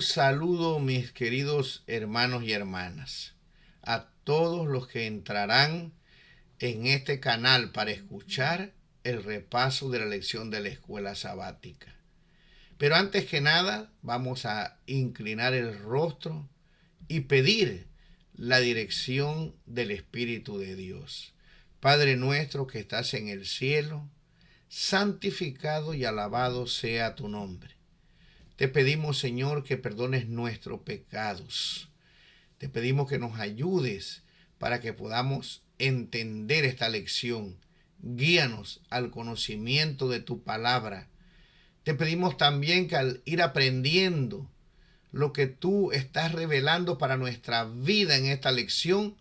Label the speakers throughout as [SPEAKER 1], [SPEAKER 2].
[SPEAKER 1] Un saludo, mis queridos hermanos y hermanas, a todos los que entrarán en este canal para escuchar el repaso de la lección de la escuela sabática. Pero antes que nada, vamos a inclinar el rostro y pedir la dirección del Espíritu de Dios. Padre nuestro que estás en el cielo, santificado y alabado sea tu nombre. Te pedimos, Señor, que perdones nuestros pecados. Te pedimos que nos ayudes para que podamos entender esta lección. Guíanos al conocimiento de tu palabra. Te pedimos también que al ir aprendiendo lo que tú estás revelando para nuestra vida en esta lección,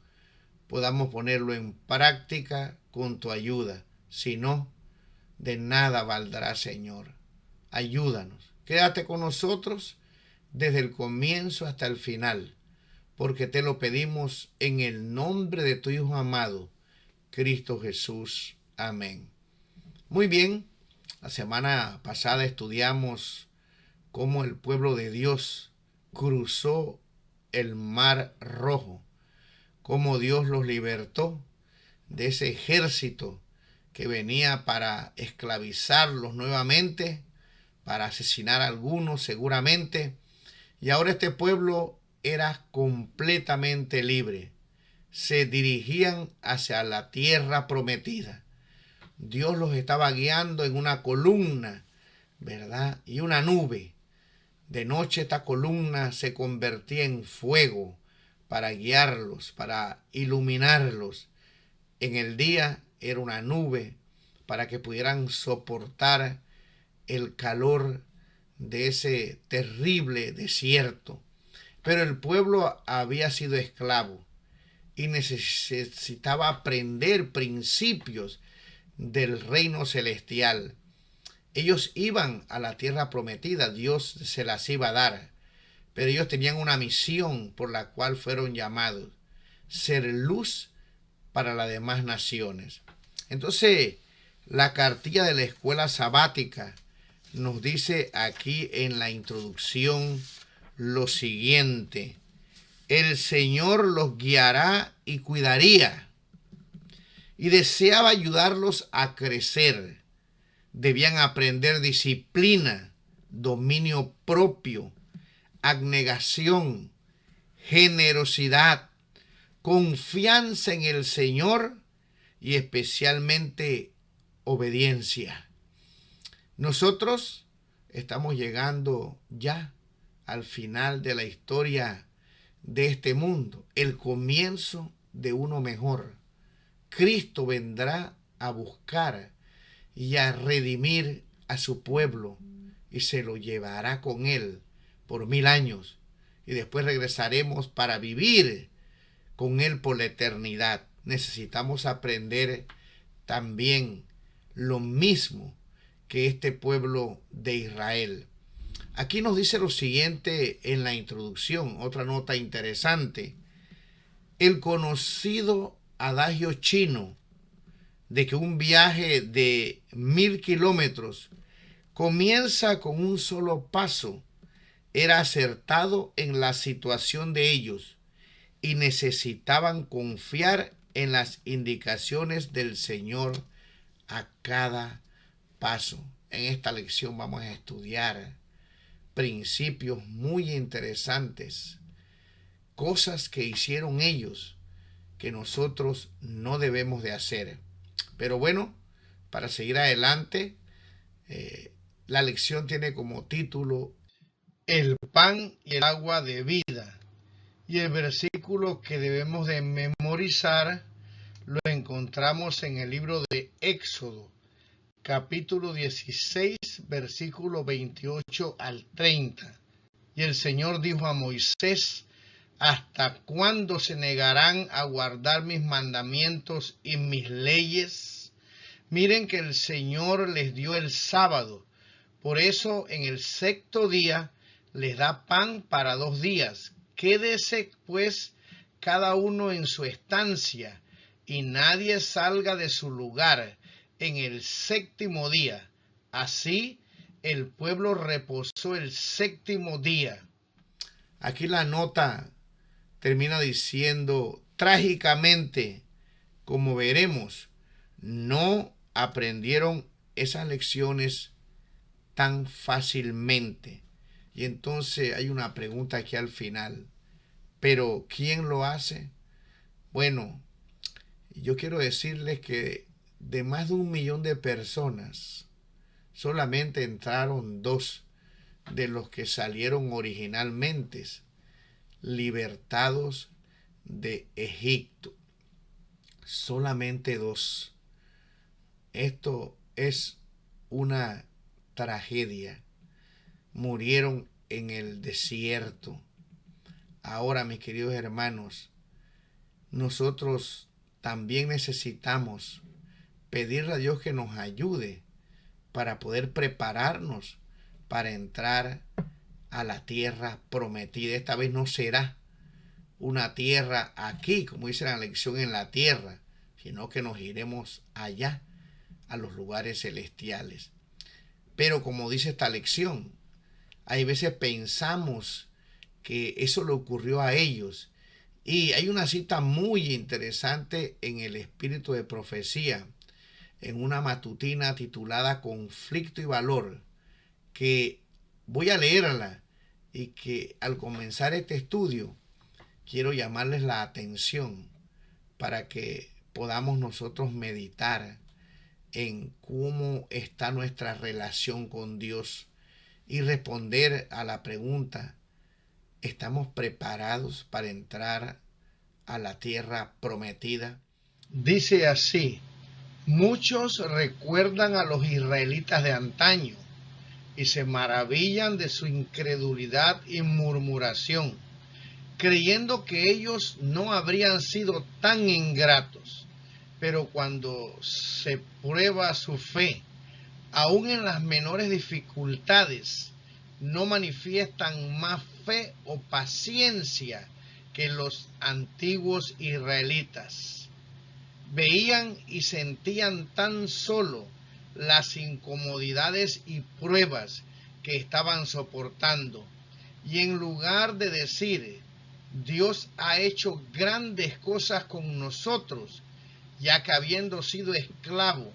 [SPEAKER 1] podamos ponerlo en práctica con tu ayuda. Si no, de nada valdrá, Señor. Ayúdanos. Quédate con nosotros desde el comienzo hasta el final, porque te lo pedimos en el nombre de tu Hijo amado, Cristo Jesús. Amén. Muy bien, la semana pasada estudiamos cómo el pueblo de Dios cruzó el Mar Rojo, cómo Dios los libertó de ese ejército que venía para esclavizarlos nuevamente, para asesinar a algunos seguramente, y ahora este pueblo era completamente libre. Se dirigían hacia la tierra prometida. Dios los estaba guiando en una columna, ¿verdad? Y una nube. De noche esta columna se convertía en fuego para guiarlos, para iluminarlos. En el día era una nube para que pudieran soportar el calor de ese terrible desierto. Pero el pueblo había sido esclavo y necesitaba aprender principios del reino celestial. Ellos iban a la tierra prometida, Dios se las iba a dar, pero ellos tenían una misión por la cual fueron llamados: ser luz para las demás naciones. Entonces, la cartilla de la escuela sabática nos dice aquí en la introducción lo siguiente: el Señor los guiará y cuidaría, y deseaba ayudarlos a crecer. Debían aprender disciplina, dominio propio, abnegación, generosidad, confianza en el Señor y especialmente obediencia. Nosotros estamos llegando ya al final de la historia de este mundo, el comienzo de uno mejor. Cristo vendrá a buscar y a redimir a su pueblo y se lo llevará con él por 1000 años, y después regresaremos para vivir con él por la eternidad. Necesitamos aprender también lo mismo que este pueblo de Israel. Aquí nos dice lo siguiente en la introducción, otra nota interesante: el conocido adagio chino de que un viaje de 1000 kilómetros comienza con un solo paso era acertado en la situación de ellos, y necesitaban confiar en las indicaciones del Señor a cada paso. En esta lección vamos a estudiar principios muy interesantes, cosas que hicieron ellos que nosotros no debemos de hacer. Pero bueno, para seguir adelante, la lección tiene como título el pan y el agua de vida. Y el versículo que debemos de memorizar lo encontramos en el libro de Éxodo, capítulo 16, versículo 28 al 30. Y el Señor dijo a Moisés: ¿hasta cuándo se negarán a guardar mis mandamientos y mis leyes? Miren que el Señor les dio el sábado. Por eso en el sexto día les da pan para 2 días. Quédese pues cada uno en su estancia, y nadie salga de su lugar en el séptimo día. Así el pueblo reposó el séptimo día. Aquí la nota termina diciendo, trágicamente, como veremos, no aprendieron esas lecciones tan fácilmente. Y entonces hay una pregunta aquí al final. ¿Pero quién lo hace? Bueno, yo quiero decirles que de más de 1 millón de personas, solamente entraron 2 de los que salieron originalmente libertados de Egipto. Solamente 2. Esto es una tragedia. Murieron en el desierto. Ahora, mis queridos hermanos, nosotros también necesitamos pedirle a Dios que nos ayude para poder prepararnos para entrar a la tierra prometida. Esta vez no será una tierra aquí, como dice la lección, en la tierra, sino que nos iremos allá, a los lugares celestiales. Pero como dice esta lección, hay veces pensamos que eso le ocurrió a ellos. Y hay una cita muy interesante en el Espíritu de Profecía, en una matutina titulada Conflicto y Valor, que voy a leerla y que al comenzar este estudio quiero llamarles la atención para que podamos nosotros meditar en cómo está nuestra relación con Dios y responder a la pregunta: ¿estamos preparados para entrar a la tierra prometida? Dice así: muchos recuerdan a los israelitas de antaño y se maravillan de su incredulidad y murmuración, creyendo que ellos no habrían sido tan ingratos. Pero cuando se prueba su fe, aún en las menores dificultades, no manifiestan más fe o paciencia que los antiguos israelitas. Veían y sentían tan solo las incomodidades y pruebas que estaban soportando, y en lugar de decir, Dios ha hecho grandes cosas con nosotros, ya que habiendo sido esclavo,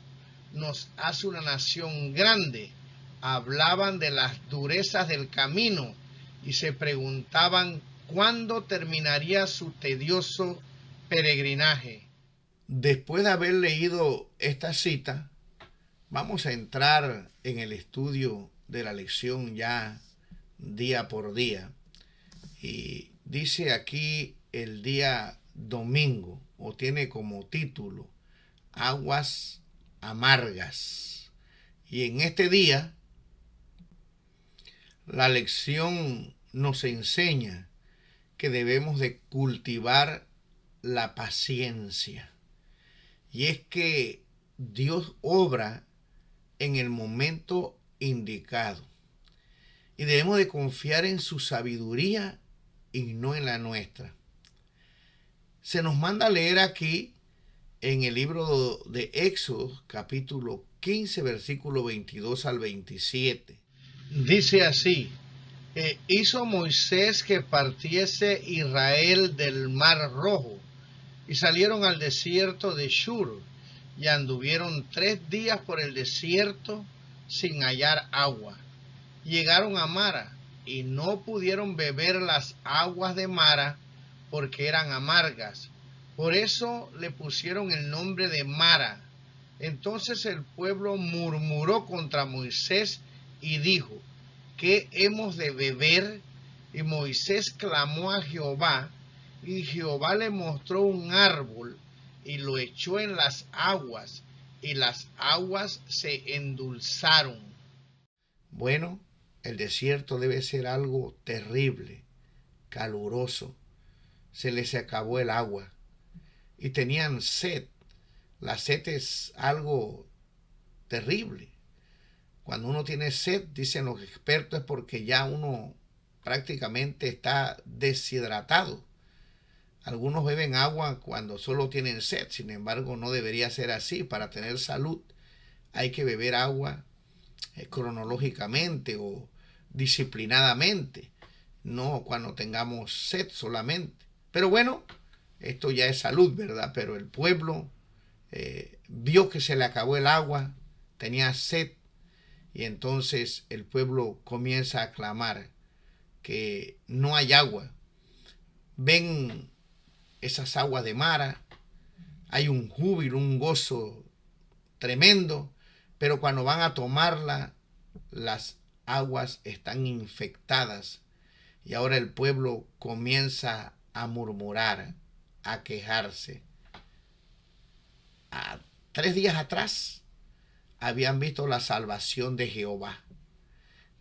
[SPEAKER 1] nos hace una nación grande, hablaban de las durezas del camino y se preguntaban cuándo terminaría su tedioso peregrinaje. Después de haber leído esta cita, vamos a entrar en el estudio de la lección ya día por día. Y dice aquí el día domingo, o tiene como título, Aguas amargas. Y en este día, la lección nos enseña que debemos de cultivar la paciencia. Y es que Dios obra en el momento indicado. Y debemos de confiar en su sabiduría y no en la nuestra. Se nos manda a leer aquí en el libro de Éxodo, capítulo 15, versículo 22 al 27. Dice así: hizo Moisés que partiese Israel del Mar Rojo, y salieron al desierto de Shur, y anduvieron 3 días por el desierto sin hallar agua. Llegaron a Mara, y no pudieron beber las aguas de Mara, porque eran amargas. Por eso le pusieron el nombre de Mara. Entonces el pueblo murmuró contra Moisés y dijo: ¿qué hemos de beber? Y Moisés clamó a Jehová, y Jehová le mostró un árbol, y lo echó en las aguas, y las aguas se endulzaron. Bueno, el desierto debe ser algo terrible, caluroso. Se les acabó el agua y tenían sed. La sed es algo terrible. Cuando uno tiene sed, dicen los expertos, es porque ya uno prácticamente está deshidratado. Algunos beben agua cuando solo tienen sed, sin embargo no debería ser así. Para tener salud hay que beber agua cronológicamente o disciplinadamente. no cuando tengamos sed solamente. Pero bueno, esto ya es salud, ¿verdad? Pero el pueblo vio que se le acabó el agua, tenía sed, y entonces el pueblo comienza a clamar que no hay agua. Ven esas aguas de Mara, hay un júbilo, un gozo tremendo, pero cuando van a tomarla, las aguas están infectadas y ahora el pueblo comienza a murmurar, a quejarse. A 3 días atrás habían visto la salvación de Jehová.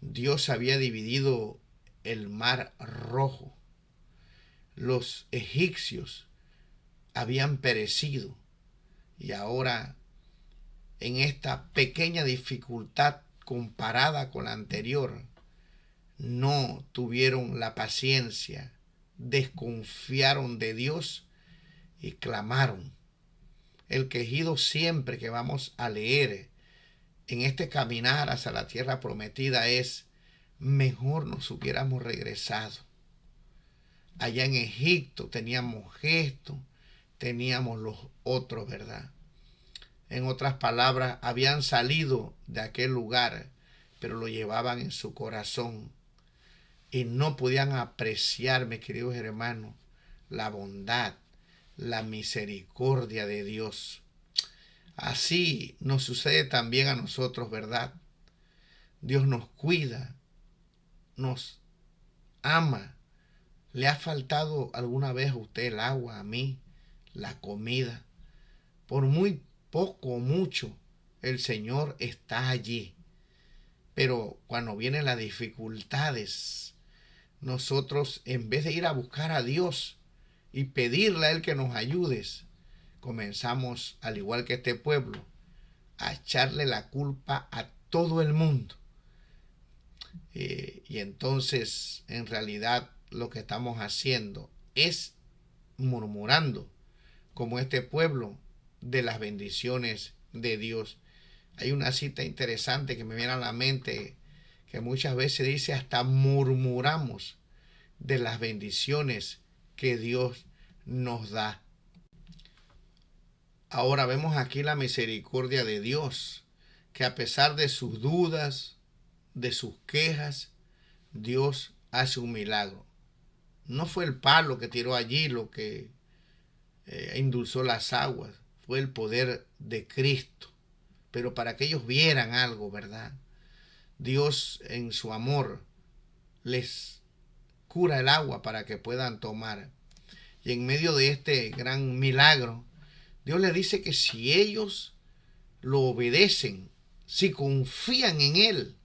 [SPEAKER 1] Dios había dividido el mar rojo. Los egipcios habían perecido y ahora en esta pequeña dificultad comparada con la anterior, no tuvieron la paciencia, desconfiaron de Dios y clamaron. El quejido siempre que vamos a leer en este caminar hacia la tierra prometida es: mejor nos hubiéramos regresado. Allá en Egipto teníamos esto, teníamos los otros, ¿verdad? En otras palabras, habían salido de aquel lugar, pero lo llevaban en su corazón y no podían apreciar, mis queridos hermanos, la bondad, la misericordia de Dios. Así nos sucede también a nosotros, ¿verdad? Dios nos cuida, nos ama. ¿Le ha faltado alguna vez a usted el agua, a mí, la comida? Por muy poco o mucho, el Señor está allí. Pero cuando vienen las dificultades, nosotros, en vez de ir a buscar a Dios y pedirle a Él que nos ayude, comenzamos, al igual que este pueblo, a echarle la culpa a todo el mundo. Y entonces, en realidad, lo que estamos haciendo es murmurando, como este pueblo, de las bendiciones de Dios. Hay una cita interesante que me viene a la mente, que muchas veces dice: hasta murmuramos de las bendiciones que Dios nos da. Ahora vemos aquí la misericordia de Dios, que a pesar de sus dudas, de sus quejas, Dios hace un milagro. No fue el palo que tiró allí lo que endulzó las aguas, fue el poder de Cristo. Pero para que ellos vieran algo, ¿verdad? Dios en su amor les cura el agua para que puedan tomar. Y en medio de este gran milagro, Dios les dice que si ellos lo obedecen, si confían en Él,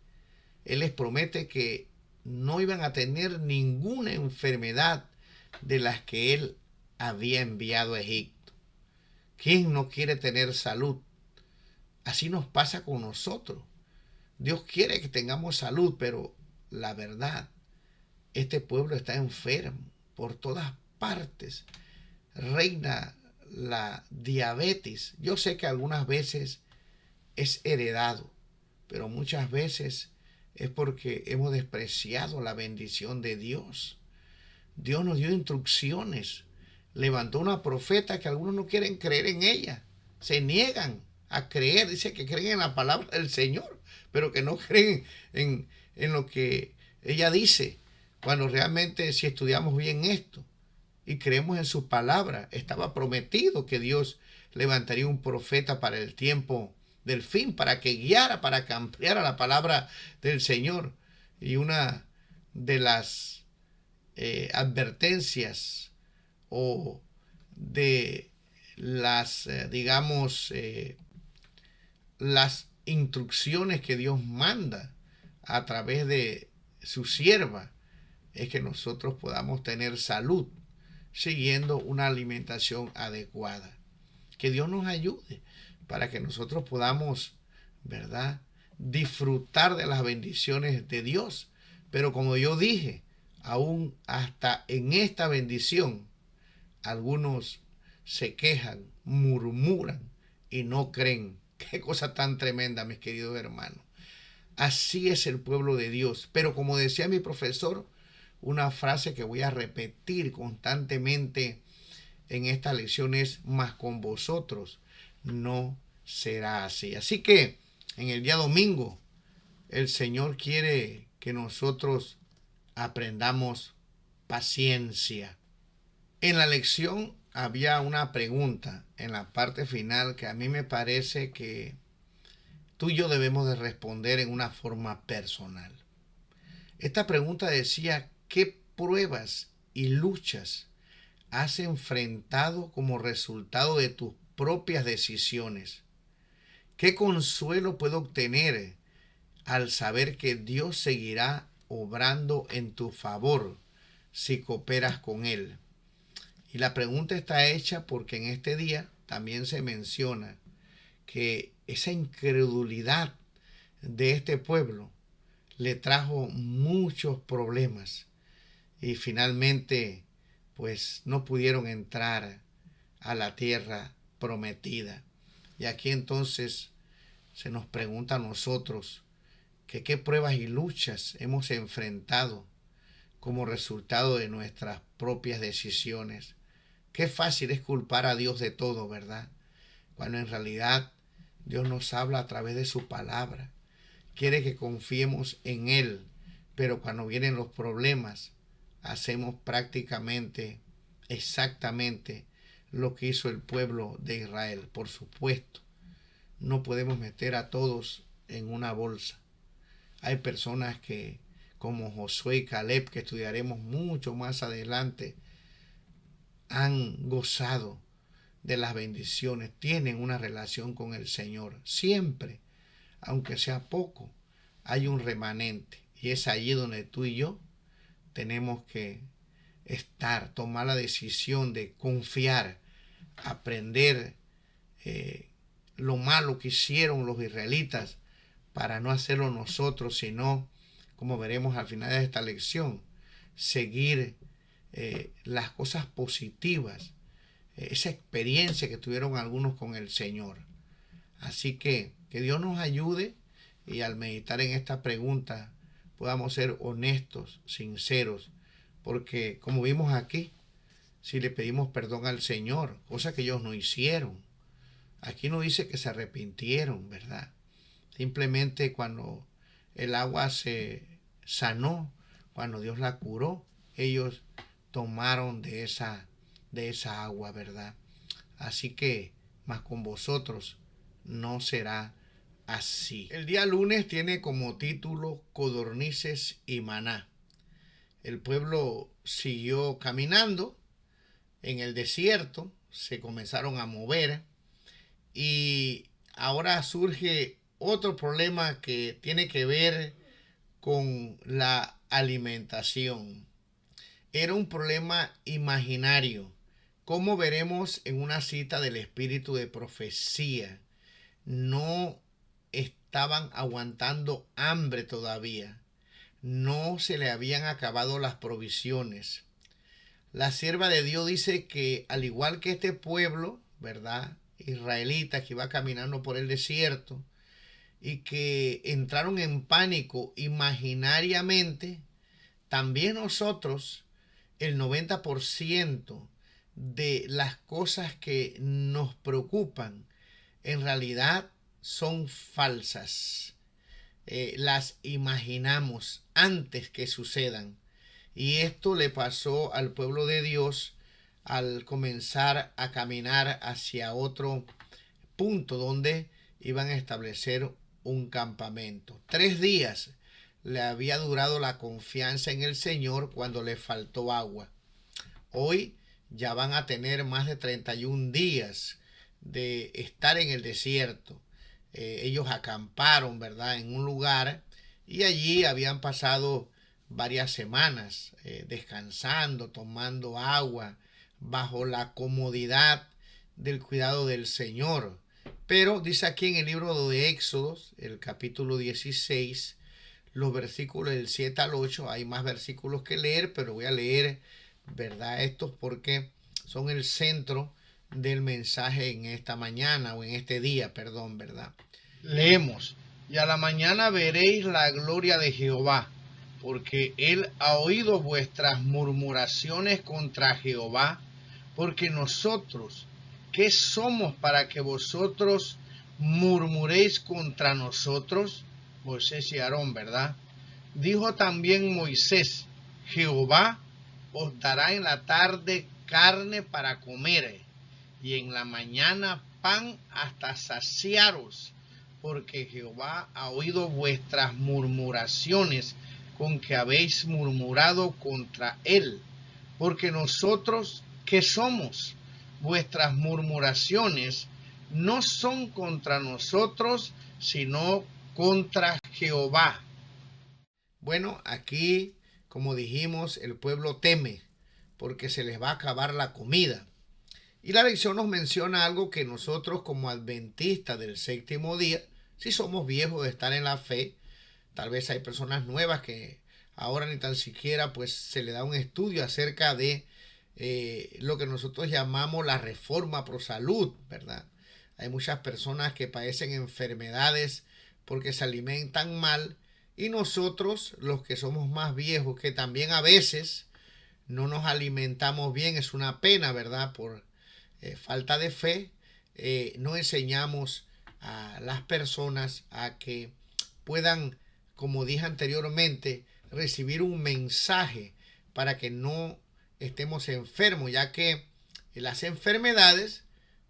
[SPEAKER 1] Él les promete que no iban a tener ninguna enfermedad de las que Él había enviado a Egipto. ¿Quién no quiere tener salud? Así nos pasa con nosotros. Dios quiere que tengamos salud, pero la verdad, este pueblo está enfermo por todas partes. Reina la diabetes. Yo sé que algunas veces es heredado, pero muchas veces es porque hemos despreciado la bendición de Dios. Dios nos dio instrucciones. Levantó una profeta que algunos no quieren creer en ella. Se niegan a creer. Dice que creen en la palabra del Señor, pero que no creen en lo que ella dice. Cuando realmente, si estudiamos bien esto y creemos en su palabra, estaba prometido que Dios levantaría un profeta para el tiempo del fin, para que guiara, para que ampliara la palabra del Señor. Y una de las advertencias o de las, las instrucciones que Dios manda a través de su sierva es que nosotros podamos tener salud siguiendo una alimentación adecuada. Que Dios nos ayude para que nosotros podamos, ¿verdad?, disfrutar de las bendiciones de Dios. Pero como yo dije, aún hasta en esta bendición, algunos se quejan, murmuran y no creen. Qué cosa tan tremenda, mis queridos hermanos. Así es el pueblo de Dios. Pero como decía mi profesor, una frase que voy a repetir constantemente en esta lección es: mas con vosotros no será así. Así que en el día domingo el Señor quiere que nosotros aprendamos paciencia. En la lección había una pregunta en la parte final que a mí me parece que tú y yo debemos de responder en una forma personal. Esta pregunta decía: ¿qué pruebas y luchas has enfrentado como resultado de tus propias decisiones? ¿Qué consuelo puedo obtener al saber que Dios seguirá obrando en tu favor si cooperas con Él? Y la pregunta está hecha porque en este día también se menciona que esa incredulidad de este pueblo le trajo muchos problemas y finalmente pues no pudieron entrar a la tierra prometida. Y aquí entonces se nos pregunta a nosotros que qué pruebas y luchas hemos enfrentado como resultado de nuestras propias decisiones. Qué fácil es culpar a Dios de todo, ¿verdad? Cuando en realidad Dios nos habla a través de su palabra. Quiere que confiemos en Él, pero cuando vienen los problemas, hacemos prácticamente exactamente lo que hizo el pueblo de Israel. Por supuesto, no podemos meter a todos en una bolsa. Hay personas que, como Josué y Caleb, que estudiaremos mucho más adelante, han gozado de las bendiciones, tienen una relación con el Señor. Siempre, aunque sea poco, hay un remanente. Y es allí donde tú y yo tenemos que tomar la decisión de confiar, aprender lo malo que hicieron los israelitas para no hacerlo nosotros, sino, como veremos al final de esta lección, seguir las cosas positivas, esa experiencia que tuvieron algunos con el Señor. Así que Dios nos ayude y al meditar en esta pregunta podamos ser honestos, sinceros, porque como vimos aquí, si le pedimos perdón al Señor, cosa que ellos no hicieron, aquí no dice que se arrepintieron, ¿verdad? Simplemente cuando el agua se sanó, cuando Dios la curó, ellos tomaron de esa agua, ¿verdad? Así que, mas con vosotros no será así. El día lunes tiene como título Codornices y Maná. El pueblo siguió caminando en el desierto, se comenzaron a mover y ahora surge otro problema que tiene que ver con la alimentación. Era un problema imaginario, como veremos en una cita del espíritu de profecía. No estaban aguantando hambre todavía. No se le habían acabado las provisiones. La sierva de Dios dice que al igual que este pueblo, ¿verdad?, israelita que iba caminando por el desierto y que entraron en pánico imaginariamente, también nosotros, el 90% de las cosas que nos preocupan en realidad son falsas. Las imaginamos antes que sucedan. Y esto le pasó al pueblo de Dios al comenzar a caminar hacia otro punto donde iban a establecer un campamento. 3 días le había durado la confianza en el Señor cuando le faltó agua. Hoy ya van a tener más de 31 días de estar en el desierto. Ellos acamparon, ¿verdad?, en un lugar y allí habían pasado varias semanas descansando, tomando agua, bajo la comodidad del cuidado del Señor. Pero dice aquí en el libro de Éxodos, el capítulo 16, los versículos del 7 al 8, hay más versículos que leer, pero voy a leer, ¿verdad?, estos porque son el centro del mensaje en esta mañana o en este día, perdón, ¿verdad? Leemos: y a la mañana veréis la gloria de Jehová, porque él ha oído vuestras murmuraciones contra Jehová, porque nosotros, ¿qué somos para que vosotros murmuréis contra nosotros? Moisés y Aarón, ¿verdad? Dijo también Moisés, Jehová os dará en la tarde carne para comer, y en la mañana pan hasta saciaros, porque Jehová ha oído vuestras murmuraciones con que habéis murmurado contra él. Porque nosotros, ¿qué somos? Vuestras murmuraciones no son contra nosotros, sino contra Jehová. Bueno, aquí, como dijimos, el pueblo teme porque se les va a acabar la comida. Y la lección nos menciona algo que nosotros como adventistas del séptimo día, si somos viejos de estar en la fe, tal vez hay personas nuevas que ahora ni tan siquiera pues se le da un estudio acerca de lo que nosotros llamamos la reforma pro salud, ¿verdad? Hay muchas personas que padecen enfermedades porque se alimentan mal, y nosotros, los que somos más viejos, que también a veces no nos alimentamos bien, es una pena, ¿verdad? Por falta de fe, no enseñamos a las personas a que puedan, como dije anteriormente, recibir un mensaje para que no estemos enfermos, ya que las enfermedades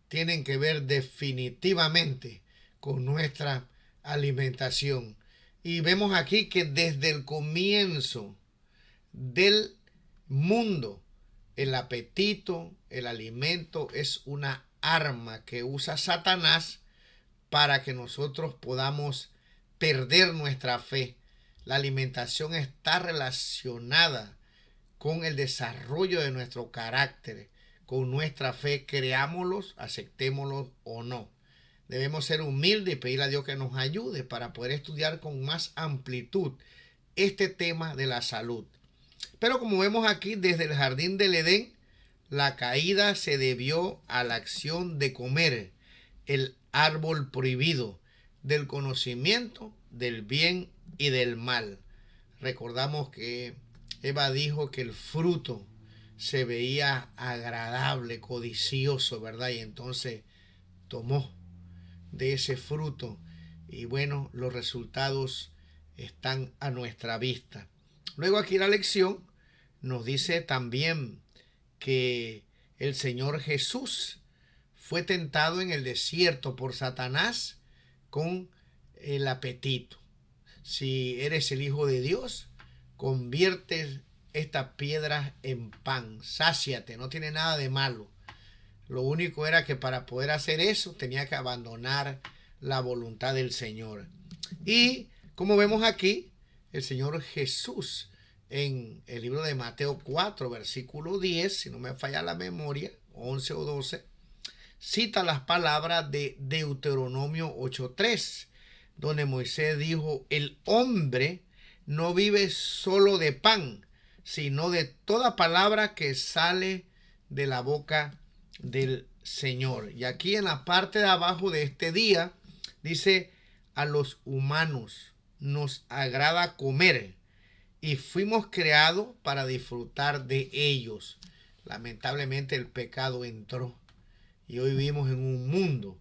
[SPEAKER 1] tienen que ver definitivamente con nuestra alimentación. Y vemos aquí que desde el comienzo del mundo, el apetito, el alimento es una arma que usa Satanás para que nosotros podamos perder nuestra fe. La alimentación está relacionada con el desarrollo de nuestro carácter, con nuestra fe, creámoslos, aceptémoslos o no. Debemos ser humildes y pedir a Dios que nos ayude para poder estudiar con más amplitud este tema de la salud. Pero como vemos aquí, desde el jardín del Edén, la caída se debió a la acción de comer el árbol prohibido del conocimiento del bien y del mal. Recordamos que Eva dijo que el fruto se veía agradable, codicioso, ¿verdad? Y entonces tomó de ese fruto y bueno, los resultados están a nuestra vista. Luego aquí la lección nos dice también que el Señor Jesús fue tentado en el desierto por Satanás con el apetito. Si eres el Hijo de Dios, convierte estas piedras en pan, sáciate, no tiene nada de malo. Lo único era que para poder hacer eso tenía que abandonar la voluntad del Señor. Y como vemos aquí, el Señor Jesús en el libro de Mateo 4, versículo 10, si no me falla la memoria, 11 o 12, cita las palabras de Deuteronomio 8:3, donde Moisés dijo, el hombre no vive solo de pan, sino de toda palabra que sale de la boca del Señor. Y aquí en la parte de abajo de este día dice, a los humanos nos agrada comer y fuimos creados para disfrutar de ellos. Lamentablemente el pecado entró y hoy vivimos en un mundo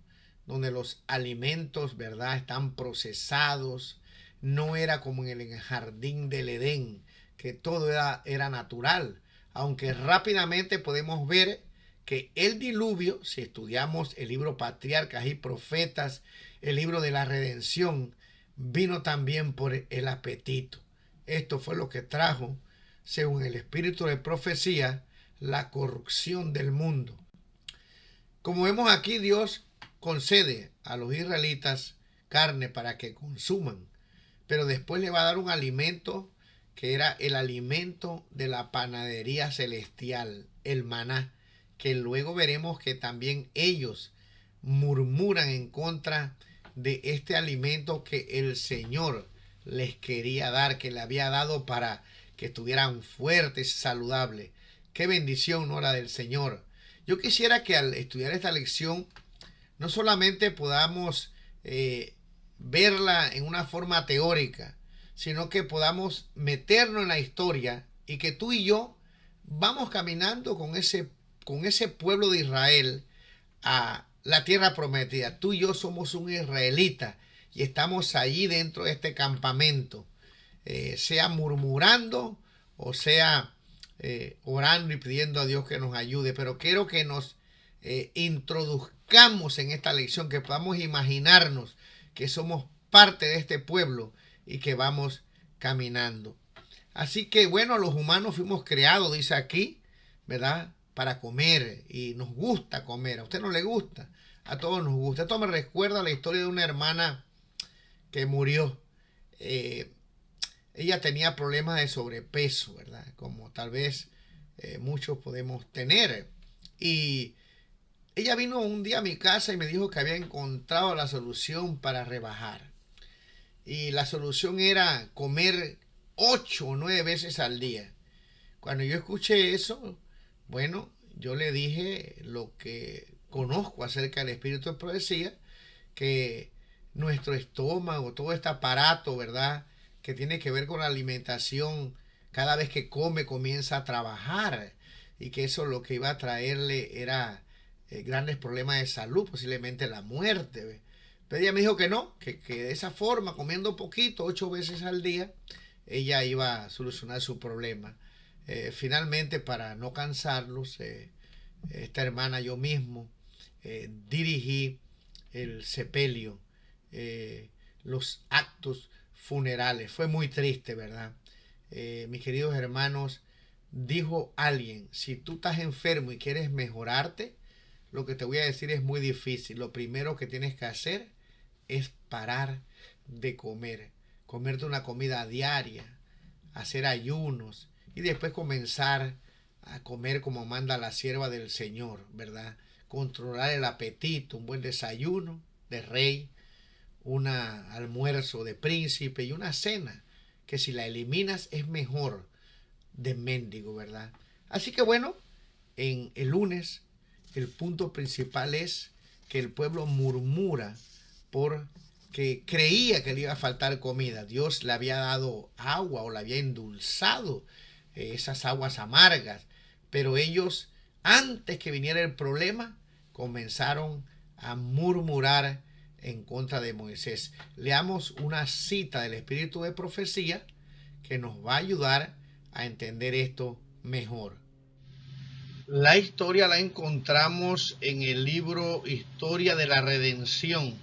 [SPEAKER 1] donde los alimentos, ¿verdad?, están procesados. No era como en el jardín del Edén, que todo era natural, aunque rápidamente podemos ver que el diluvio, si estudiamos el libro Patriarcas y Profetas, el libro de la redención, vino también por el apetito. Esto fue lo que trajo, según el espíritu de profecía, la corrupción del mundo. Como vemos aquí, Dios concede a los israelitas carne para que consuman, pero después le va a dar un alimento que era el alimento de la panadería celestial, el maná, que luego veremos que también ellos murmuran en contra de este alimento que el Señor les quería dar, que le había dado para que estuvieran fuertes y saludables. Qué bendición, ¿no?, la del Señor. Yo quisiera que al estudiar esta lección no solamente podamos verla en una forma teórica, sino que podamos meternos en la historia y que tú y yo vamos caminando con ese pueblo de Israel a la tierra prometida. Tú y yo somos un israelita y estamos allí dentro de este campamento, sea murmurando o sea orando y pidiendo a Dios que nos ayude. Pero quiero que nos introduzcamos en esta lección, que podamos imaginarnos que somos parte de este pueblo y que vamos caminando. Así que bueno, los humanos fuimos creados, dice aquí, ¿verdad? Para comer, y nos gusta comer. ¿A usted no le gusta? A todos nos gusta. Esto me recuerda la historia de una hermana que murió. Ella tenía problemas de sobrepeso, ¿verdad? Como tal vez muchos podemos tener. Y ella vino un día a mi casa y me dijo que había encontrado la solución para rebajar. Y la solución era comer 8 o 9 veces al día. Cuando yo escuché eso, bueno, yo le dije lo que conozco acerca del espíritu de profecía, que nuestro estómago, todo este aparato, ¿verdad?, que tiene que ver con la alimentación, cada vez que come comienza a trabajar, y que eso lo que iba a traerle era grandes problemas de salud, posiblemente la muerte, ¿ve? Pero ella me dijo que no, que de esa forma, comiendo poquito, 8 veces al día, ella iba a solucionar su problema. Finalmente, para no cansarlos, esta hermana, yo mismo, dirigí el sepelio, los actos funerales. Fue muy triste, ¿verdad? Mis queridos hermanos, dijo alguien: si tú estás enfermo y quieres mejorarte, lo que te voy a decir es muy difícil. Lo primero que tienes que hacer es parar de comer, comerte una comida diaria, hacer ayunos y después comenzar a comer como manda la sierva del Señor, ¿verdad? Controlar el apetito, un buen desayuno de rey, un almuerzo de príncipe y una cena que si la eliminas es mejor de mendigo, ¿verdad? Así que bueno, en el lunes el punto principal es que el pueblo murmura porque creía que le iba a faltar comida. Dios le había dado agua o le había endulzado esas aguas amargas, pero ellos, antes que viniera el problema, comenzaron a murmurar en contra de Moisés. Leamos una cita del espíritu de profecía que nos va a ayudar a entender esto mejor. La historia la encontramos en el libro Historia de la Redención,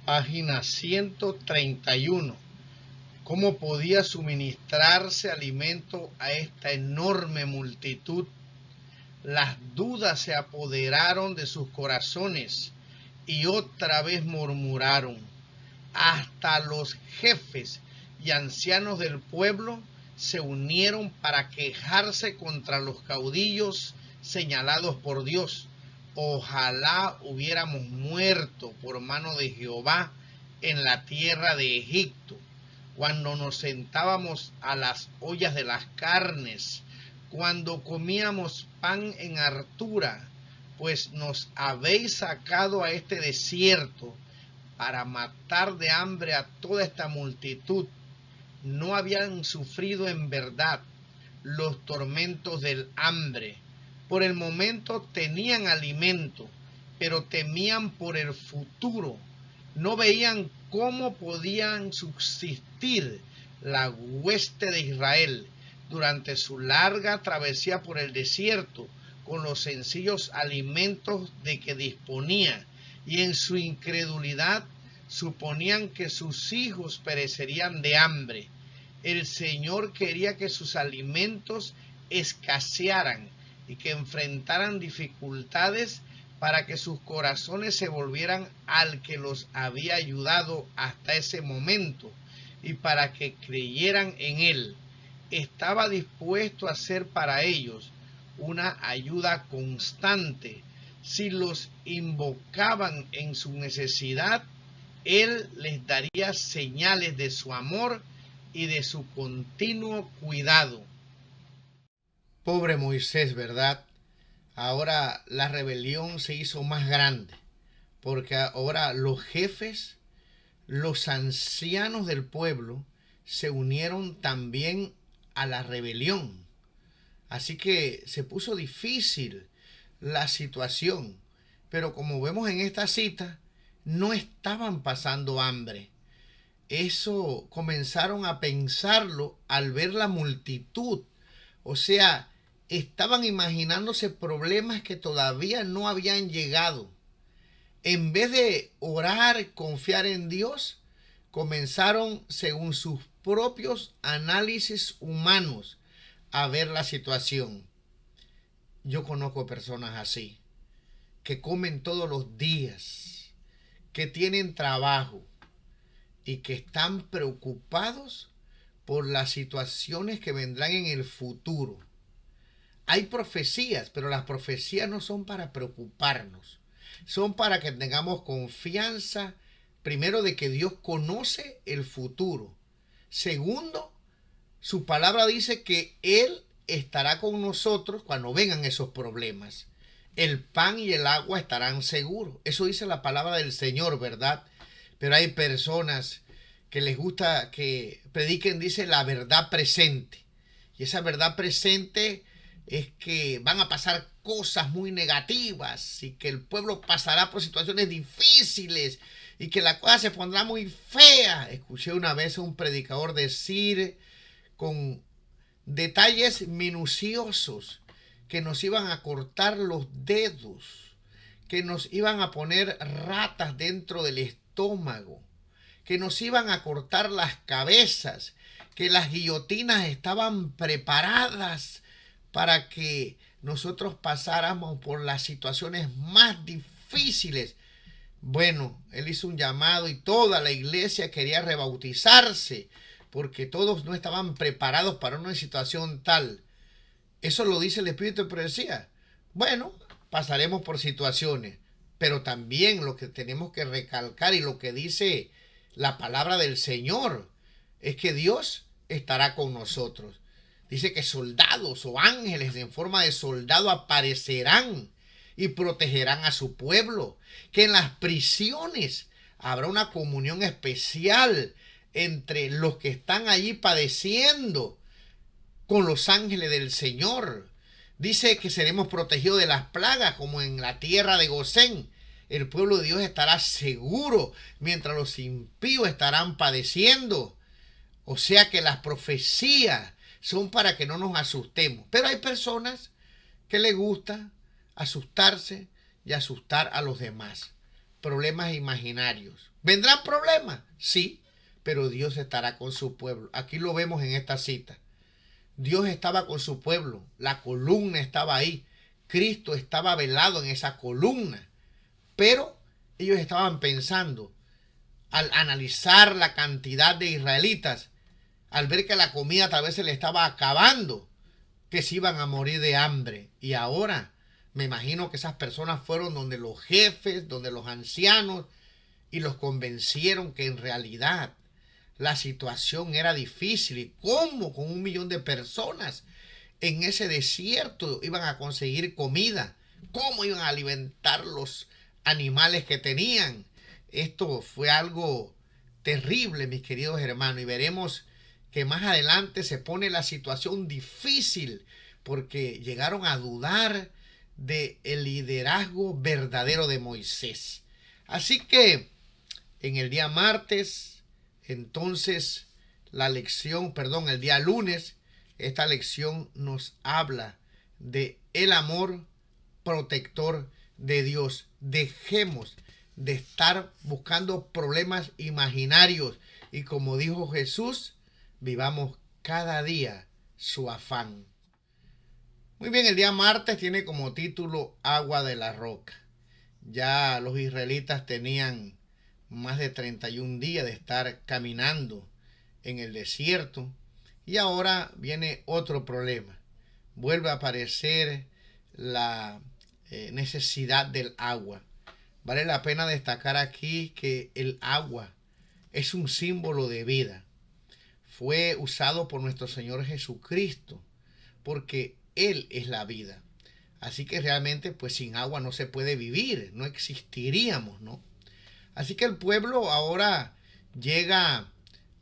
[SPEAKER 1] página 131. ¿Cómo podía suministrarse alimento a esta enorme multitud? Las dudas se apoderaron de sus corazones y otra vez murmuraron. Hasta los jefes y ancianos del pueblo se unieron para quejarse contra los caudillos señalados por Dios. Ojalá hubiéramos muerto por mano de Jehová en la tierra de Egipto, cuando nos sentábamos a las ollas de las carnes, cuando comíamos pan en hartura, pues nos habéis sacado a este desierto para matar de hambre a toda esta multitud. No habían sufrido en verdad los tormentos del hambre. Por el momento tenían alimento, pero temían por el futuro. No veían cómo podían subsistir la hueste de Israel durante su larga travesía por el desierto con los sencillos alimentos de que disponía, y en su incredulidad suponían que sus hijos perecerían de hambre. El Señor quería que sus alimentos escasearan y que enfrentaran dificultades para que sus corazones se volvieran al que los había ayudado hasta ese momento y para que creyeran en Él. Estaba dispuesto a ser para ellos una ayuda constante. Si los invocaban en su necesidad, Él les daría señales de su amor y de su continuo cuidado. Pobre Moisés, ¿verdad? Ahora la rebelión se hizo más grande, porque ahora los jefes, los ancianos del pueblo, se unieron también a la rebelión. Así que se puso difícil la situación. Pero como vemos en esta cita, no estaban pasando hambre. Eso comenzaron a pensarlo al ver la multitud. O sea, estaban imaginándose problemas que todavía no habían llegado. En vez de orar, confiar en Dios, comenzaron, según sus propios análisis humanos, a ver la situación. Yo conozco personas así, que comen todos los días, que tienen trabajo y que están preocupados por las situaciones que vendrán en el futuro. Hay profecías, pero las profecías no son para preocuparnos. Son para que tengamos confianza, primero, de que Dios conoce el futuro. Segundo, su palabra dice que Él estará con nosotros cuando vengan esos problemas. El pan y el agua estarán seguros. Eso dice la palabra del Señor, ¿verdad? Pero hay personas que les gusta que prediquen, dice, la verdad presente. Y esa verdad presente es que van a pasar cosas muy negativas y que el pueblo pasará por situaciones difíciles y que la cosa se pondrá muy fea. Escuché una vez a un predicador decir con detalles minuciosos que nos iban a cortar los dedos, que nos iban a poner ratas dentro del estómago, que nos iban a cortar las cabezas, que las guillotinas estaban preparadas para que nosotros pasáramos por las situaciones más difíciles. Bueno, él hizo un llamado y toda la iglesia quería rebautizarse porque todos no estaban preparados para una situación tal. Eso lo dice el Espíritu de Profecía. Bueno, pasaremos por situaciones, pero también lo que tenemos que recalcar y lo que dice la palabra del Señor es que Dios estará con nosotros. Dice que soldados o ángeles en forma de soldado aparecerán y protegerán a su pueblo. Que en las prisiones habrá una comunión especial entre los que están allí padeciendo con los ángeles del Señor. Dice que seremos protegidos de las plagas como en la tierra de Gosén. El pueblo de Dios estará seguro mientras los impíos estarán padeciendo. O sea que las profecías son para que no nos asustemos. Pero hay personas que les gusta asustarse y asustar a los demás. Problemas imaginarios. ¿Vendrán problemas? Sí, pero Dios estará con su pueblo. Aquí lo vemos en esta cita. Dios estaba con su pueblo. La columna estaba ahí. Cristo estaba velado en esa columna. Pero ellos estaban pensando, al analizar la cantidad de israelitas, al ver que la comida tal vez se le estaba acabando, que se iban a morir de hambre. Y ahora me imagino que esas personas fueron donde los jefes, donde los ancianos, y los convencieron que en realidad la situación era difícil. ¿Y cómo con 1.000.000 de personas en ese desierto iban a conseguir comida? ¿Cómo iban a alimentar los animales que tenían? Esto fue algo terrible, mis queridos hermanos, y veremos que más adelante se pone la situación difícil porque llegaron a dudar del liderazgo verdadero de Moisés. Así que en el día martes, entonces el día lunes, esta lección nos habla de el amor protector de Dios. Dejemos de estar buscando problemas imaginarios y, como dijo Jesús, vivamos cada día su afán. Muy bien, el día martes tiene como título Agua de la Roca. Ya los israelitas tenían más de 31 días de estar caminando en el desierto y ahora viene otro problema. Vuelve a aparecer la necesidad del agua. Vale la pena destacar aquí que el agua es un símbolo de vida. Fue usado por nuestro Señor Jesucristo porque Él es la vida. Así que realmente pues sin agua no se puede vivir, no existiríamos, ¿no? Así que el pueblo ahora llega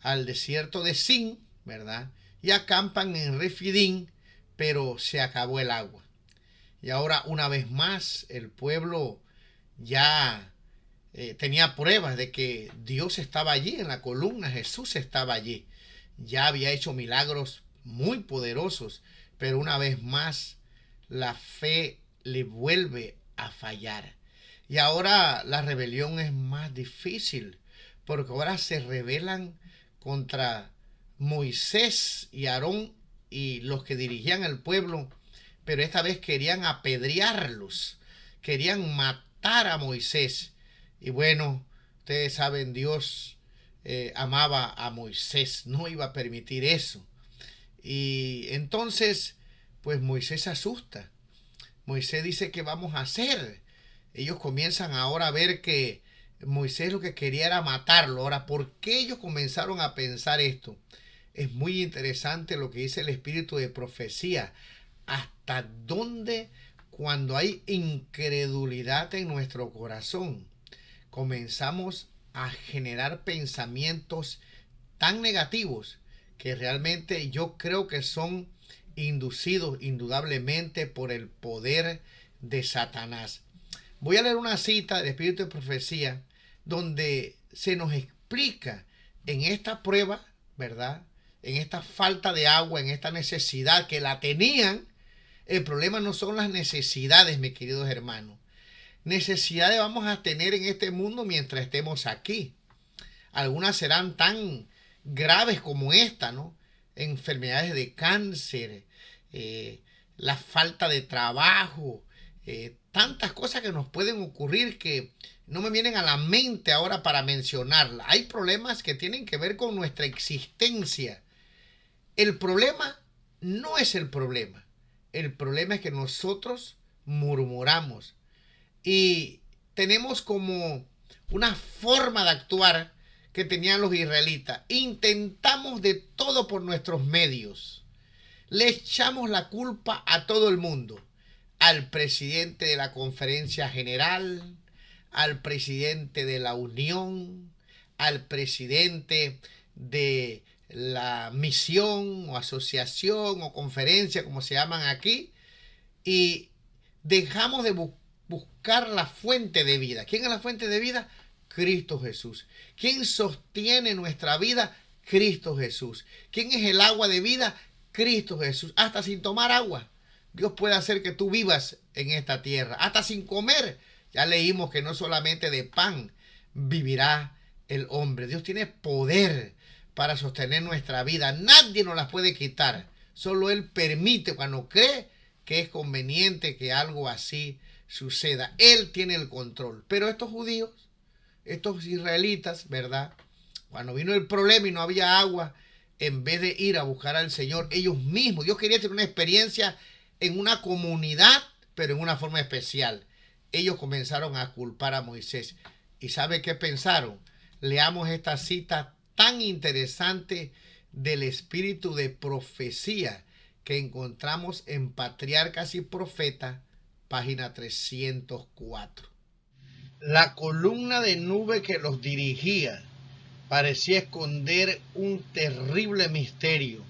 [SPEAKER 1] al desierto de Sin, ¿verdad? Y acampan en Refidín, pero se acabó el agua. Y ahora una vez más el pueblo ya tenía pruebas de que Dios estaba allí en la columna, Jesús estaba allí. Ya había hecho milagros muy poderosos, pero una vez más la fe le vuelve a fallar. Y ahora la rebelión es más difícil, porque ahora se rebelan contra Moisés y Aarón y los que dirigían el pueblo, pero esta vez querían apedrearlos, querían matar a Moisés. Y bueno, ustedes saben, Dios amaba a Moisés, no iba a permitir eso. Y entonces, pues Moisés se asusta. Moisés dice, ¿qué vamos a hacer? Ellos comienzan ahora a ver que Moisés lo que quería era matarlo. Ahora, ¿por qué ellos comenzaron a pensar esto? Es muy interesante lo que dice el espíritu de profecía. ¿Hasta dónde, cuando hay incredulidad en nuestro corazón, comenzamos a generar pensamientos tan negativos que realmente yo creo que son inducidos indudablemente por el poder de Satanás? Voy a leer una cita del Espíritu de Profecía donde se nos explica en esta prueba, ¿verdad? En esta falta de agua, en esta necesidad que la tenían. El problema no son las necesidades, mis queridos hermanos. Necesidades vamos a tener en este mundo mientras estemos aquí. Algunas serán tan graves como esta, ¿no? Enfermedades de cáncer, la falta de trabajo, tantas cosas que nos pueden ocurrir que no me vienen a la mente ahora para mencionarlas. Hay problemas que tienen que ver con nuestra existencia. El problema no es el problema. El problema es que nosotros murmuramos y tenemos como una forma de actuar que tenían los israelitas. Intentamos de todo por nuestros medios. Le echamos la culpa a todo el mundo. Al presidente de la conferencia general, al presidente de la unión, al presidente de la misión o asociación o conferencia, como se llaman aquí, y dejamos de buscar la fuente de vida. ¿Quién es la fuente de vida? Cristo Jesús. ¿Quién sostiene nuestra vida? Cristo Jesús. ¿Quién es el agua de vida? Cristo Jesús. Hasta sin tomar agua, Dios puede hacer que tú vivas en esta tierra. Hasta sin comer. Ya leímos que no solamente de pan vivirá el hombre. Dios tiene poder para sostener nuestra vida. Nadie nos las puede quitar. Solo Él permite cuando cree que es conveniente que algo así suceda. Él tiene el control. Pero estos judíos, estos israelitas, ¿verdad? Cuando vino el problema y no había agua, en vez de ir a buscar al Señor, ellos mismos, Dios quería tener una experiencia en una comunidad, pero en una forma especial. Ellos comenzaron a culpar a Moisés. ¿Y sabe qué pensaron? Leamos esta cita tan interesante del espíritu de profecía que encontramos en Patriarcas y Profetas, página 304. La columna de nube que los dirigía parecía esconder un terrible misterio.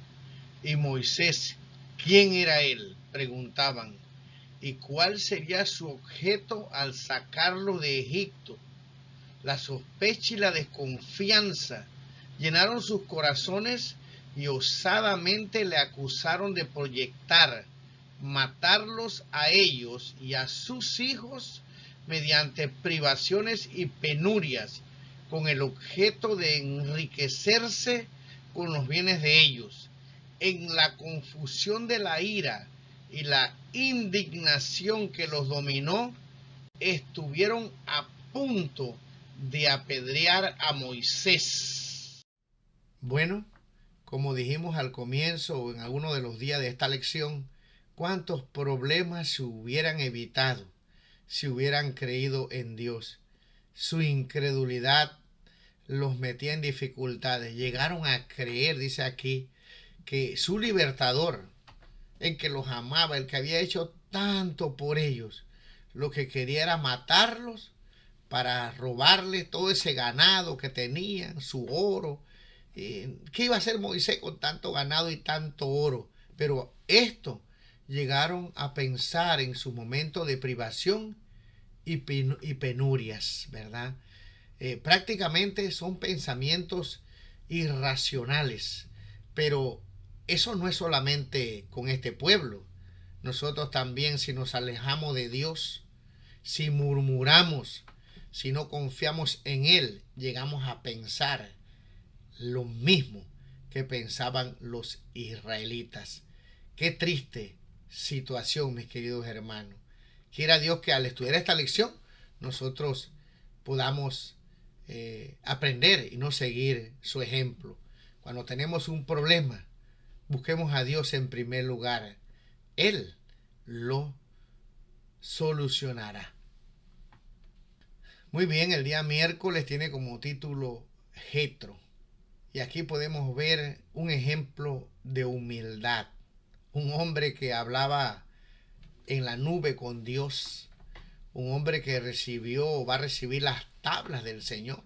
[SPEAKER 1] Y Moisés, ¿quién era él?, preguntaban. ¿Y cuál sería su objeto al sacarlo de Egipto? La sospecha y la desconfianza llenaron sus corazones y osadamente le acusaron de proyectar matarlos a ellos y a sus hijos mediante privaciones y penurias, con el objeto de enriquecerse con los bienes de ellos. En la confusión de la ira y la indignación que los dominó, estuvieron a punto de apedrear a Moisés. Bueno, como dijimos al comienzo o en alguno de los días de esta lección, ¿cuántos problemas se hubieran evitado si hubieran creído en Dios? Su incredulidad los metía en dificultades. Llegaron a creer, dice aquí, que su libertador, el que los amaba, el que había hecho tanto por ellos, lo que quería era matarlos para robarles todo ese ganado que tenían, su oro, ¿Qué iba a hacer Moisés con tanto ganado y tanto oro? Pero esto llegaron a pensar en su momento de privación y penurias, ¿verdad? Prácticamente son pensamientos irracionales, pero eso no es solamente con este pueblo. Nosotros también, si nos alejamos de Dios, si murmuramos, si no confiamos en Él, llegamos a pensar lo mismo que pensaban los israelitas. Qué triste situación, mis queridos hermanos. Quiera Dios que al estudiar esta lección nosotros podamos aprender y no seguir su ejemplo. Cuando tenemos un problema, busquemos a Dios en primer lugar. Él lo solucionará. Muy bien, el día miércoles tiene como título Jetro. Y aquí podemos ver un ejemplo de humildad. Un hombre que hablaba en la nube con Dios. Un hombre que recibió o va a recibir las tablas del Señor.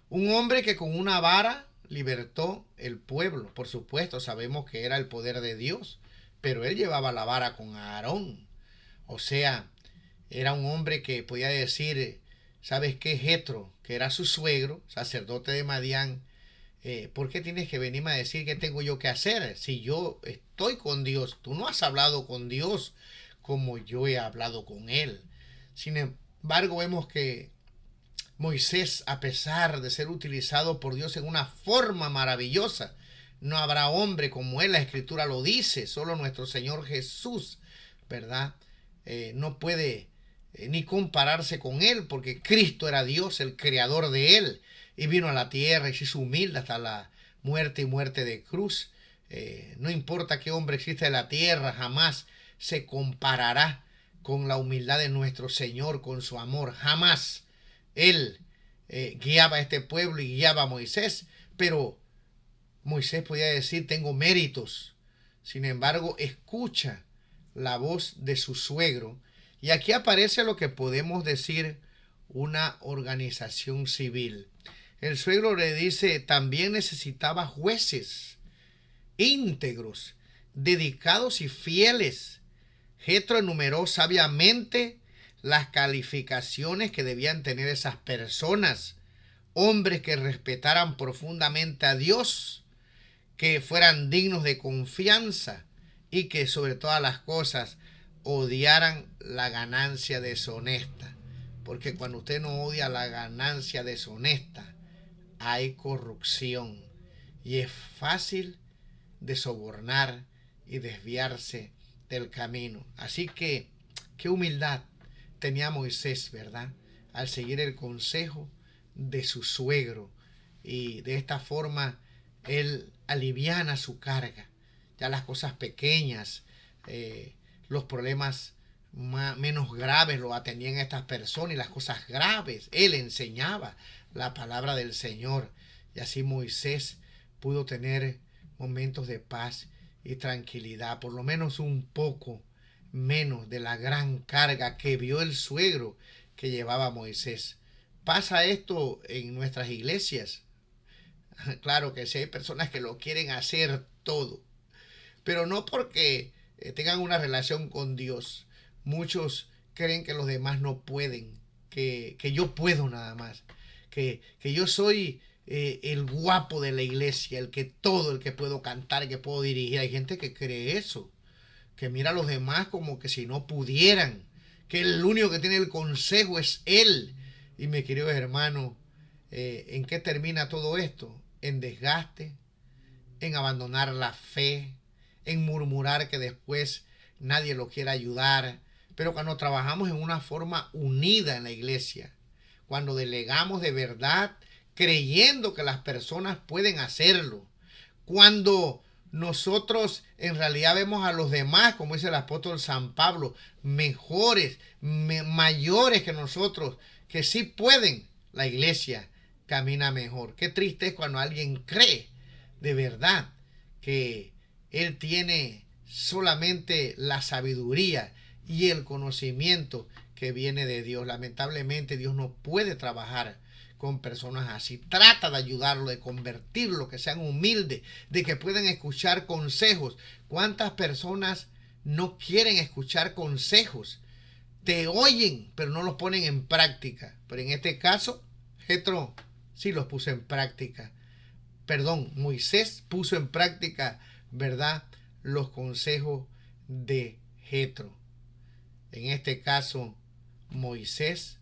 [SPEAKER 1] Un hombre que con una vara libertó el pueblo. Por supuesto, sabemos que era el poder de Dios, pero él llevaba la vara con Aarón. O sea, era un hombre que podía decir, ¿sabes qué? Jetro, que era su suegro, sacerdote de Madián, ¿por qué tienes que venirme a decir qué tengo yo que hacer? Si yo estoy con Dios, tú no has hablado con Dios como yo he hablado con Él. Sin embargo, vemos que Moisés, a pesar de ser utilizado por Dios en una forma maravillosa, no habrá hombre como él, la Escritura lo dice, solo nuestro Señor Jesús, ¿verdad? No puede ni compararse con él, porque Cristo era Dios, el creador de él, y vino a la tierra y se hizo humilde hasta la muerte y muerte de cruz. No importa qué hombre existe en la tierra, jamás se comparará con la humildad de nuestro Señor, con su amor, jamás. Él guiaba a este pueblo y guiaba a Moisés, pero Moisés podía decir, tengo méritos. Sin embargo, escucha la voz de su suegro. Y aquí aparece lo que podemos decir una organización civil. El suegro le dice, también necesitaba jueces íntegros, dedicados y fieles. Jetro enumeró sabiamente las calificaciones que debían tener esas personas. Hombres que respetaran profundamente a Dios, que fueran dignos de confianza y que sobre todas las cosas odiaran la ganancia deshonesta. Porque cuando usted no odia la ganancia deshonesta, hay corrupción y es fácil de sobornar y desviarse del camino. Así que, qué humildad tenía Moisés, ¿verdad? Al seguir el consejo de su suegro, y de esta forma él aliviana su carga. Ya las cosas pequeñas, los problemas menos graves lo atendían a estas personas, y las cosas graves él enseñaba la palabra del Señor, y así Moisés pudo tener momentos de paz y tranquilidad, por lo menos un poco menos de la gran carga que vio el suegro que llevaba Moisés. ¿Pasa esto en nuestras iglesias? Claro que sí, hay personas que lo quieren hacer todo, pero no porque tengan una relación con Dios. Muchos creen que los demás no pueden, que yo puedo nada más, que yo soy el guapo de la iglesia, el que puedo cantar, que puedo dirigir. Hay gente que cree eso, que mira a los demás como que si no pudieran, que el único que tiene el consejo es él. Y mi querido hermano, ¿en qué termina todo esto? En desgaste, en abandonar la fe, en murmurar que después nadie lo quiere ayudar. Pero cuando trabajamos en una forma unida en la iglesia, cuando delegamos de verdad, creyendo que las personas pueden hacerlo, cuando nosotros en realidad vemos a los demás, como dice el apóstol San Pablo, mejores, mayores que nosotros, que sí pueden, la iglesia camina mejor. Qué triste es cuando alguien cree de verdad que él tiene solamente la sabiduría y el conocimiento que viene de Dios. Lamentablemente Dios no puede trabajar con personas así. Trata de ayudarlo, de convertirlo, que sean humildes, de que puedan escuchar consejos. ¿Cuántas personas no quieren escuchar consejos? Te oyen, pero no los ponen en práctica. Pero en este caso, Jetro sí los puso en práctica. Perdón, Moisés puso en práctica, ¿verdad?, los consejos de Jetro. En este caso, Moisés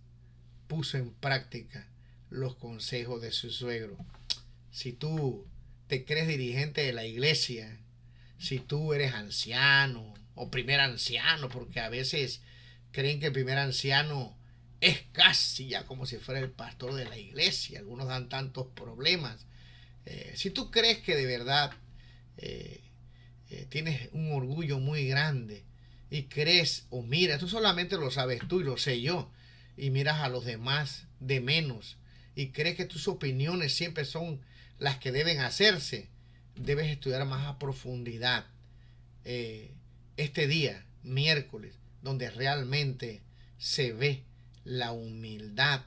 [SPEAKER 1] puso en práctica los consejos de su suegro. Si tú te crees dirigente de la iglesia, si tú eres anciano o primer anciano, porque a veces creen que el primer anciano es casi ya como si fuera el pastor de la iglesia, algunos dan tantos problemas. Si tú crees que de verdad tienes un orgullo muy grande y crees o miras, tú solamente lo sabes tú y lo sé yo, y miras a los demás de menos y crees que tus opiniones siempre son las que deben hacerse, debes estudiar más a profundidad este día, miércoles, donde realmente se ve la humildad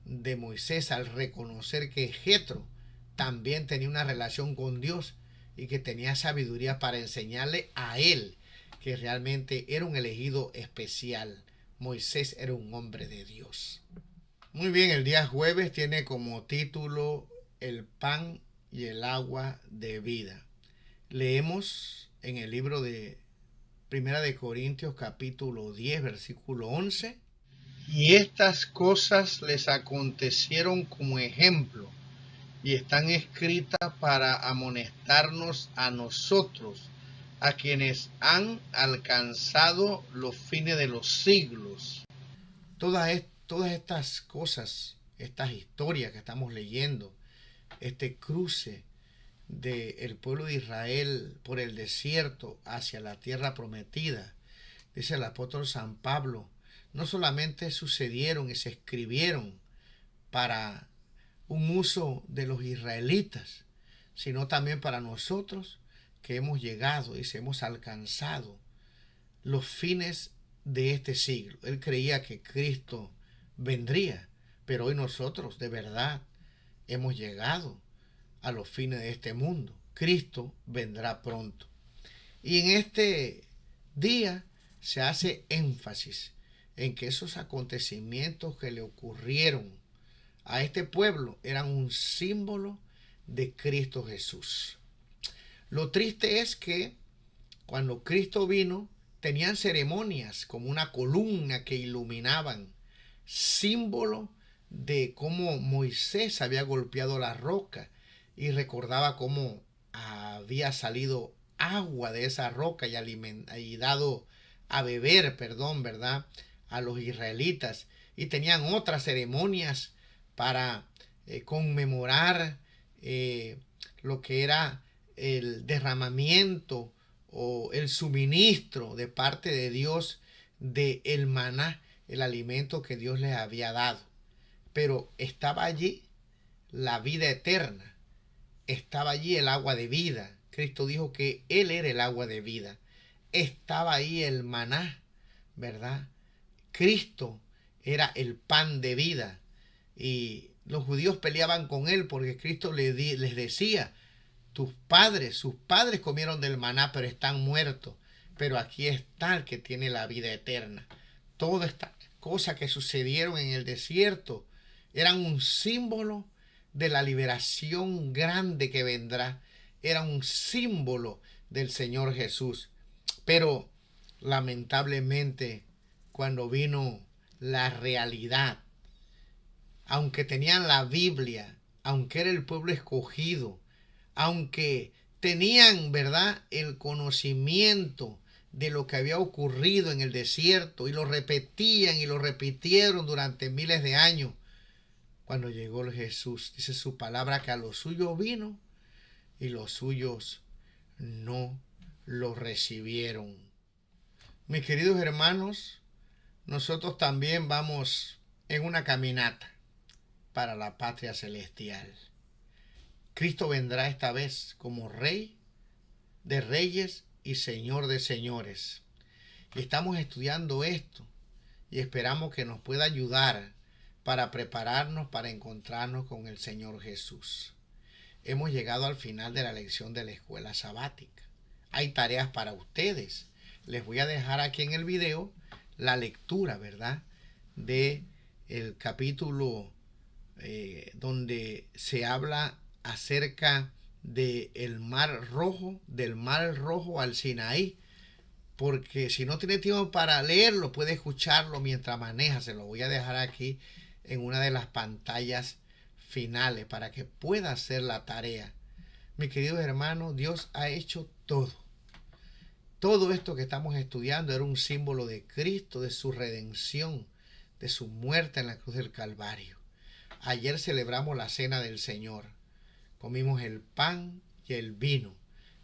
[SPEAKER 1] de Moisés al reconocer que Jetro también tenía una relación con Dios y que tenía sabiduría para enseñarle a él que realmente era un elegido especial. Moisés era un hombre de Dios. Muy bien, el día jueves tiene como título El pan y el agua de vida. Leemos en el libro de Primera de Corintios capítulo 10 versículo 11. Y estas cosas les acontecieron como ejemplo y están escritas para amonestarnos a nosotros, a quienes han alcanzado los fines de los siglos. Todas estas cosas, estas historias que estamos leyendo, este cruce del pueblo de Israel por el desierto hacia la tierra prometida, dice el apóstol San Pablo, no solamente sucedieron y se escribieron para un uso de los israelitas, sino también para nosotros que hemos llegado y hemos alcanzado los fines de este siglo. Él creía que Cristo vendría, pero hoy nosotros de verdad hemos llegado a los fines de este mundo. Cristo vendrá pronto. Y en este día se hace énfasis en que esos acontecimientos que le ocurrieron a este pueblo eran un símbolo de Cristo Jesús. Lo triste es que cuando Cristo vino, tenían ceremonias como una columna que iluminaban, símbolo de cómo Moisés había golpeado la roca y recordaba cómo había salido agua de esa roca y dado a beber, ¿verdad?, a los israelitas. Y tenían otras ceremonias para conmemorar lo que era el derramamiento o el suministro de parte de Dios de el maná, el alimento que Dios les había dado. Pero estaba allí la vida eterna, estaba allí el agua de vida. Cristo dijo que Él era el agua de vida. Estaba ahí el maná, ¿verdad? Cristo era el pan de vida. Y los judíos peleaban con Él porque Cristo les decía, sus padres comieron del maná, pero están muertos. Pero aquí está el que tiene la vida eterna. Todas estas cosas que sucedieron en el desierto eran un símbolo de la liberación grande que vendrá. Era un símbolo del Señor Jesús. Pero lamentablemente, cuando vino la realidad, aunque tenían la Biblia, aunque era el pueblo escogido, aunque tenían, ¿verdad?, el conocimiento de lo que había ocurrido en el desierto y lo repetían y lo repitieron durante miles de años, cuando llegó Jesús, dice su palabra que a los suyos vino y los suyos no lo recibieron. Mis queridos hermanos, nosotros también vamos en una caminata para la patria celestial. Cristo vendrá esta vez como Rey de reyes y Señor de señores. Y estamos estudiando esto y esperamos que nos pueda ayudar para prepararnos para encontrarnos con el Señor Jesús. Hemos llegado al final de la lección de la escuela sabática. Hay tareas para ustedes. Les voy a dejar aquí en el video la lectura, ¿verdad?, de el capítulo donde se habla acerca del Mar Rojo, del Mar Rojo al Sinaí, porque si no tiene tiempo para leerlo, puede escucharlo mientras maneja. Se lo voy a dejar aquí en una de las pantallas finales para que pueda hacer la tarea. Mis queridos hermanos, Dios ha hecho todo. Todo esto que estamos estudiando era un símbolo de Cristo, de su redención, de su muerte en la cruz del Calvario. Ayer celebramos la cena del Señor. Comimos el pan y el vino,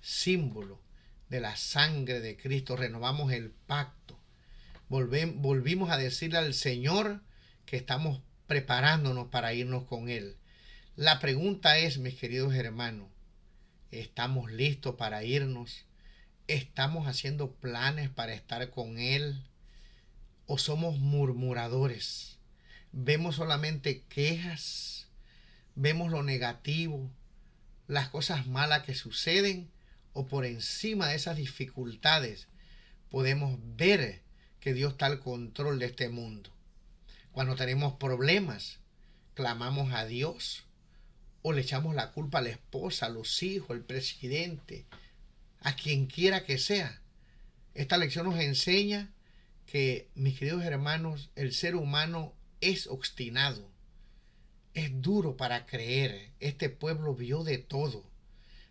[SPEAKER 1] símbolo de la sangre de Cristo. Renovamos el pacto. Volvimos a decirle al Señor que estamos preparándonos para irnos con Él. La pregunta es, mis queridos hermanos, ¿estamos listos para irnos? ¿Estamos haciendo planes para estar con Él? ¿O somos murmuradores? ¿Vemos solamente quejas? ¿Vemos lo negativo? ¿Las cosas malas que suceden? ¿O por encima de esas dificultades podemos ver que Dios está al control de este mundo? Cuando tenemos problemas, clamamos a Dios o le echamos la culpa a la esposa, a los hijos, al presidente, a quien quiera que sea. Esta lección nos enseña que, mis queridos hermanos, el ser humano es obstinado, es duro para creer. Este pueblo vio de todo.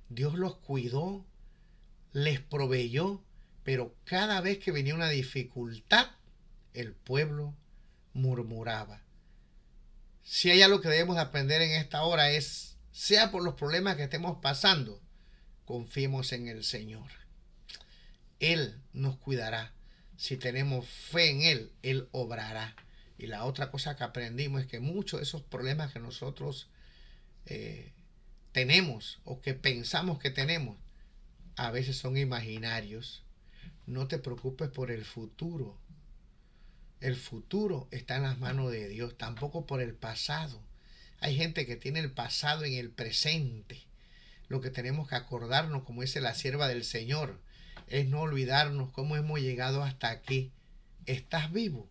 [SPEAKER 1] Dios los cuidó, les proveyó, pero cada vez que venía una dificultad, el pueblo murmuraba. Si hay algo que debemos de aprender en esta hora es, sea por los problemas que estemos pasando, confiemos en el Señor. Él nos cuidará. Si tenemos fe en Él, Él obrará. Y la otra cosa que aprendimos es que muchos de esos problemas que nosotros tenemos o que pensamos que tenemos, a veces son imaginarios. No te preocupes por el futuro. El futuro está en las manos de Dios, tampoco por el pasado. Hay gente que tiene el pasado en el presente. Lo que tenemos que acordarnos, como dice la sierva del Señor, es no olvidarnos cómo hemos llegado hasta aquí. ¿Estás vivo?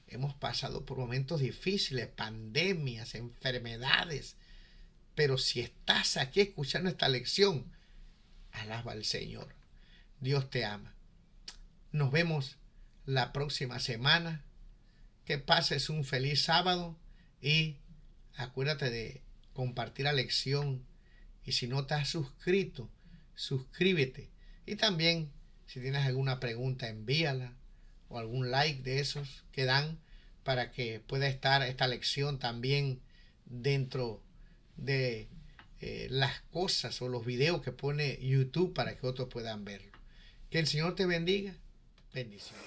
[SPEAKER 1] Hemos pasado por momentos difíciles, pandemias, enfermedades. Pero si estás aquí escuchando esta lección, alaba al Señor. Dios te ama. Nos vemos la próxima semana. Que pases un feliz sábado y acuérdate de compartir la lección. Y si no te has suscrito, suscríbete. Y también, si tienes alguna pregunta, envíala o algún like de esos que dan para que pueda estar esta lección también dentro de las cosas o los videos que pone YouTube para que otros puedan verlo. Que el Señor te bendiga. Bendiciones.